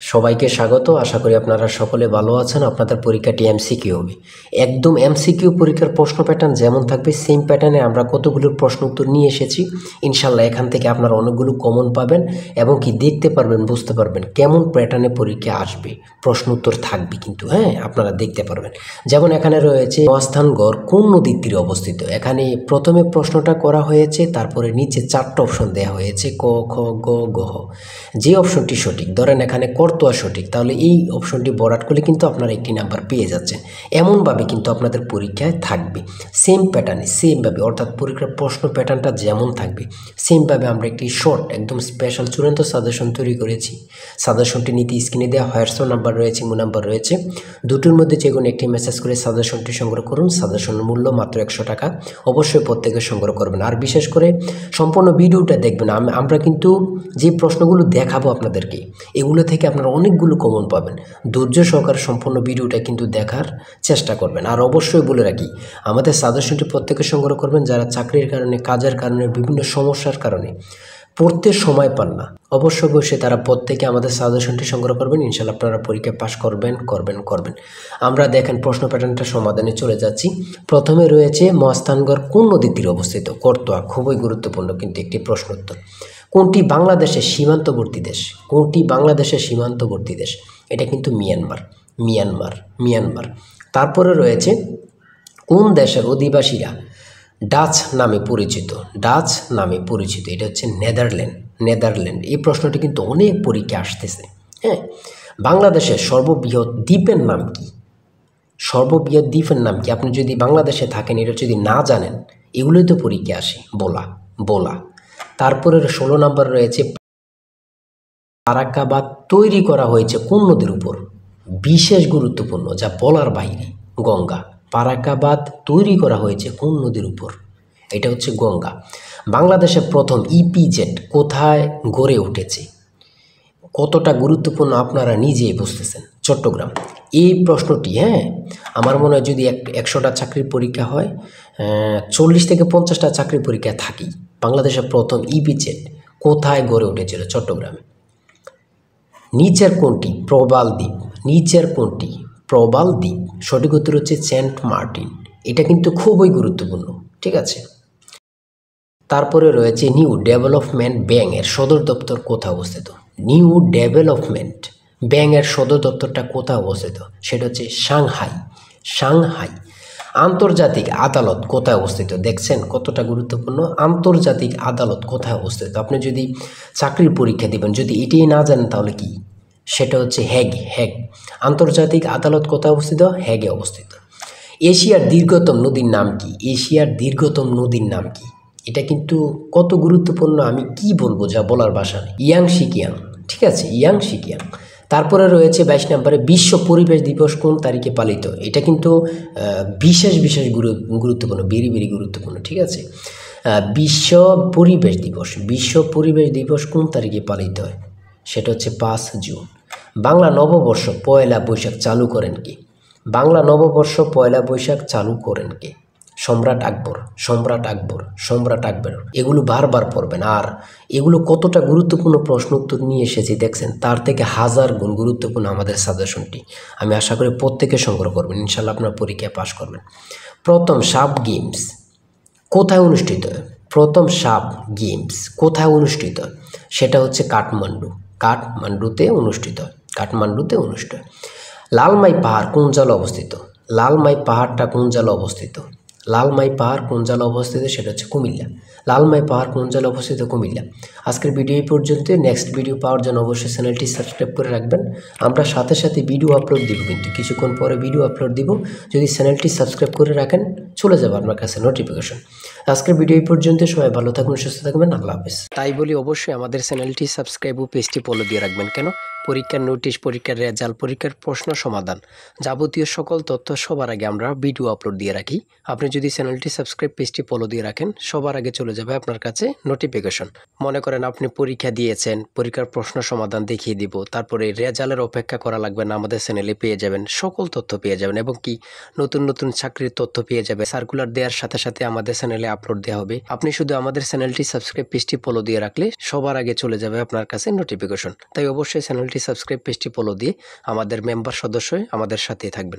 সবাইকে স্বাগত। আশা করি আপনারা সকলে ভালো আছেন। আপনাদের পরীক্ষাটি এমসিকিউ হবে। একদম এমসিকিউ পরীক্ষার প্রশ্ন প্যাটার্ন যেমন থাকবে সেম প্যাটার্নে আমরা কতগুলো প্রশ্ন উত্তর নিয়ে এসেছি। ইনশাল্লাহ এখান থেকে আপনারা অনেকগুলো কমন পাবেন এবং কি দেখতে পারবেন, বুঝতে পারবেন কেমন প্যাটার্নে পরীক্ষা আসবে, প্রশ্ন উত্তর থাকবে কিন্তু আপনারা দেখতে পারবেন। যেমন এখানে রয়েছে মহাস্থানগড় কোন নদীর তীরে অবস্থিত। এখানে প্রথমে প্রশ্নটা করা হয়েছে, তারপরে নিচে 4টা অপশন দেওয়া হয়েছে ক খ গ গ হ। যে অপশনটি সঠিক, ধরেন এখানে করতোয়া সঠিক, তাহলে এই অপশনটি বরাট করলে কিন্তু আপনারা একটি নাম্বার পেয়ে যাচ্ছেন। এমনভাবে কিন্তু আপনাদের পরীক্ষায় থাকবে সেম প্যাটার্নে, সেমভাবে, অর্থাৎ পরীক্ষার প্রশ্ন প্যাটার্নটা যেমন থাকবে সেমভাবে আমরা একটি শর্ট একদম স্পেশাল চূড়ান্ত সাজেশন তৈরি করেছি। সাজেশনটি নিতে স্ক্রিনে দেওয়া হোয়াটসঅ্যাপ নাম্বার রয়েছে, ইমো নাম্বার রয়েছে, দুটোর মধ্যে যে কোনো একটি মেসেজ করে সাজেশনটি সংগ্রহ করুন। সাজেশনের মূল্য মাত্র 100 টাকা। অবশ্যই প্রত্যেকে সংগ্রহ করবেন। আর বিশেষ করে সম্পূর্ণ ভিডিওটা দেখবেন। আমরা কিন্তু যে প্রশ্নগুলো দেখাবো আপনাদেরকে, এগুলো থেকে আপনারা অনেকগুলো কমন পাবেন। ধৈর্য সহকারে সম্পূর্ণ ভিডিওটা কিন্তু দেখার চেষ্টা করবেন। আর অবশ্যই বলে রাখি, আমাদের সাজেশনটি প্রত্যেকে সংগ্রহ করবেন যারা চাকরির কারণে, কাজের কারণে, বিভিন্ন সমস্যার কারণে পড়তে সময় পান না। অবশ্যই তারা প্রত্যেকে আমাদের সাজেশনটি সংগ্রহ করবেন। ইনশাল্লাহ আপনারা পরীক্ষা পাস করবেন। আমরা দেখেন প্রশ্ন প্যাটার্নটা সমাধানে চলে যাচ্ছি। প্রথমে রয়েছে মহাস্থানগড় কোন নদীর তীরে অবস্থিত। করতোয়া, খুবই গুরুত্বপূর্ণ কিন্তু একটি প্রশ্ন উত্তর। কোনটি বাংলাদেশের সীমান্তবর্তী দেশ? কোনটি বাংলাদেশের সীমান্তবর্তী দেশ? এটা কিন্তু মিয়ানমার। তারপরে রয়েছে কোন দেশের অধিবাসীরা ডাচ নামে পরিচিত? এটা হচ্ছে নেদারল্যান্ড। এই প্রশ্নটি কিন্তু অনেক পরীক্ষা আসতেছে। বাংলাদেশের সর্ববৃহৎ দ্বীপের নাম কি? আপনি যদি বাংলাদেশে থাকেন, এটা যদি না জানেন, এগুলোই তো পরীক্ষা আসে। বোলা। তারপরে 16 নম্বর রয়েছে ফারাক্কাবাদ তৈরি করা হয়েছে কোন নদীর উপর? বিশেষ গুরুত্বপূর্ণ, যা বলার বাইরে। গঙ্গা। ফারাক্কাবাদ তৈরি করা হয়েছে কোন নদীর উপর? এটা হচ্ছে গঙ্গা। বাংলাদেশের প্রথম ইপিজেড কোথায় গড়ে উঠেছে? কতটা গুরুত্বপূর্ণ আপনারা নিজেই বুঝতেছেন। চট্টগ্রাম। এই প্রশ্নটি আমার মনে হয় যদি 100টা চাকরির পরীক্ষা হয়, 40 থেকে 50টা চাকরির পরীক্ষা থাকেই। বাংলাদেশের প্রথম ইপিজেড কোথায় গড়ে উঠেছিল? চট্টগ্রামে। নিচের কোনটি প্রবাল দ্বীপ? সঠিক উত্তর হচ্ছে সেন্ট মার্টিন। এটা কিন্তু খুবই গুরুত্বপূর্ণ, ঠিক আছে। তারপরে রয়েছে নিউ ডেভেলপমেন্ট ব্যাংকের সদর দপ্তর কোথায় অবস্থিত? নিউ ডেভেলপমেন্ট ব্যাংকের সদর দপ্তরটা কোথায় অবস্থিত? সেটা হচ্ছে সাংহাই। আন্তর্জাতিক আদালত কোথায় অবস্থিত? দেখছেন কতটা গুরুত্বপূর্ণ। আন্তর্জাতিক আদালত কোথায় অবস্থিত? আপনি যদি চাকরির পরীক্ষা দিবেন, যদি এটাই না জানেন তাহলে কি? সেটা হচ্ছে হেগ। আন্তর্জাতিক আদালত কোথায় অবস্থিত? হেগে অবস্থিত। এশিয়ার দীর্ঘতম নদীর নাম কি? এটা কিন্তু কত গুরুত্বপূর্ণ, আমি কি বলবো, যা বলার ভাষা নেই। ইয়াংশিকিয়াং, ঠিক আছে, ইয়াংশিকিয়াং। তারপরে রয়েছে 22 নম্বরে বিশ্ব পরিবেশ দিবস কোন তারিখে পালিত? এটা কিন্তু বিশেষ গুরুত্বপূর্ণ, ভেরি গুরুত্বপূর্ণ, ঠিক আছে। বিশ্ব পরিবেশ দিবস কোন তারিখে পালিত হয়? সেটা হচ্ছে 5 জুন। বাংলা নববর্ষ পয়লা বৈশাখ চালু করেন কে? সম্রাট আকবর। এগুলো বারবার পড়বেন। আর এগুলো কতটা গুরুত্বপূর্ণ প্রশ্ন উত্তর নিয়ে এসেছি দেখছেন, তার থেকে 1000 গুণ গুরুত্বপূর্ণ আমাদের সাজেশনটি। আমি আশা করি প্রত্যেকে সংগ্রহ করবেন। ইনশাল্লাহ আপনার পরীক্ষায় পাশ করবেন। প্রথম সাপ গেমস কোথায় অনুষ্ঠিত হয়? সেটা হচ্ছে কাঠমান্ডুতে অনুষ্ঠিত হয়। লালমাই পাহাড় কোন জেলায় অবস্থিত? সেটা হচ্ছে কুমিল্লা। কুমিল্লা। আজকের ভিডিও এই পর্যন্ত। নেক্সট ভিডিও পাওয়ার জন্য অবশ্যই চ্যানেলটি সাবস্ক্রাইব করে রাখবেন। আমরা সাথে ভিডিও আপলোড দিব, কিন্তু কিছুক্ষণ পরে ভিডিও আপলোড দিব। যদি চ্যানেলটি সাবস্ক্রাইব করে রাখেন, চলে যাবে আপনার কাছে নোটিফিকেশন। আজকের ভিডিও এই পর্যন্ত। সবাই ভালো থাকবেন, সুস্থ থাকবেন। আল্লাহ হাফেজ। তাই বলি অবশ্যই আমাদের চ্যানেলটি সাবস্ক্রাইব ও পেজটি ফলো দিয়ে রাখবেন। কেন? পরীক্ষার নোটিশ, পরীক্ষার রেজাল্ট, পরীক্ষার প্রশ্ন সমাধান, যাবতীয় সকল তথ্য সবার আগে আমরা ভিডিও আপলোড দিয়ে রাখি। আপনি যদি যদি চ্যানেলটি সাবস্ক্রাইব পেজটি ফলো দিয়ে রাখেন, সবার আগে চলে যাবে আপনার কাছে নোটিফিকেশন। মনে করেন আপনি পরীক্ষা দিয়েছেন, পরীক্ষার প্রশ্ন সমাধান দেখিয়ে দিব, তারপরে রেজাল্টের অপেক্ষা করা লাগবে না, আমাদের চ্যানেলে পেয়ে যাবেন, সকল তথ্য পেয়ে যাবেন এবং কি নতুন নতুন চাকরির তথ্য পেয়ে যাবে। সার্কুলার দেওয়ার সাথে সাথে আমাদের চ্যানেলে আপলোড দেওয়া হবে। আপনি শুধু আমাদের চ্যানেলটি সাবস্ক্রাইব পেজটি ফলো দিয়ে রাখলে সবার আগে চলে যাবে আপনার কাছে নোটিফিকেশন। তাই অবশ্যই চ্যানেলটি সাবস্ক্রাইব পেজটি ফলো দিয়ে আমাদের মেম্বার সদস্য হয়ে আমাদের সাথেই থাকবেন।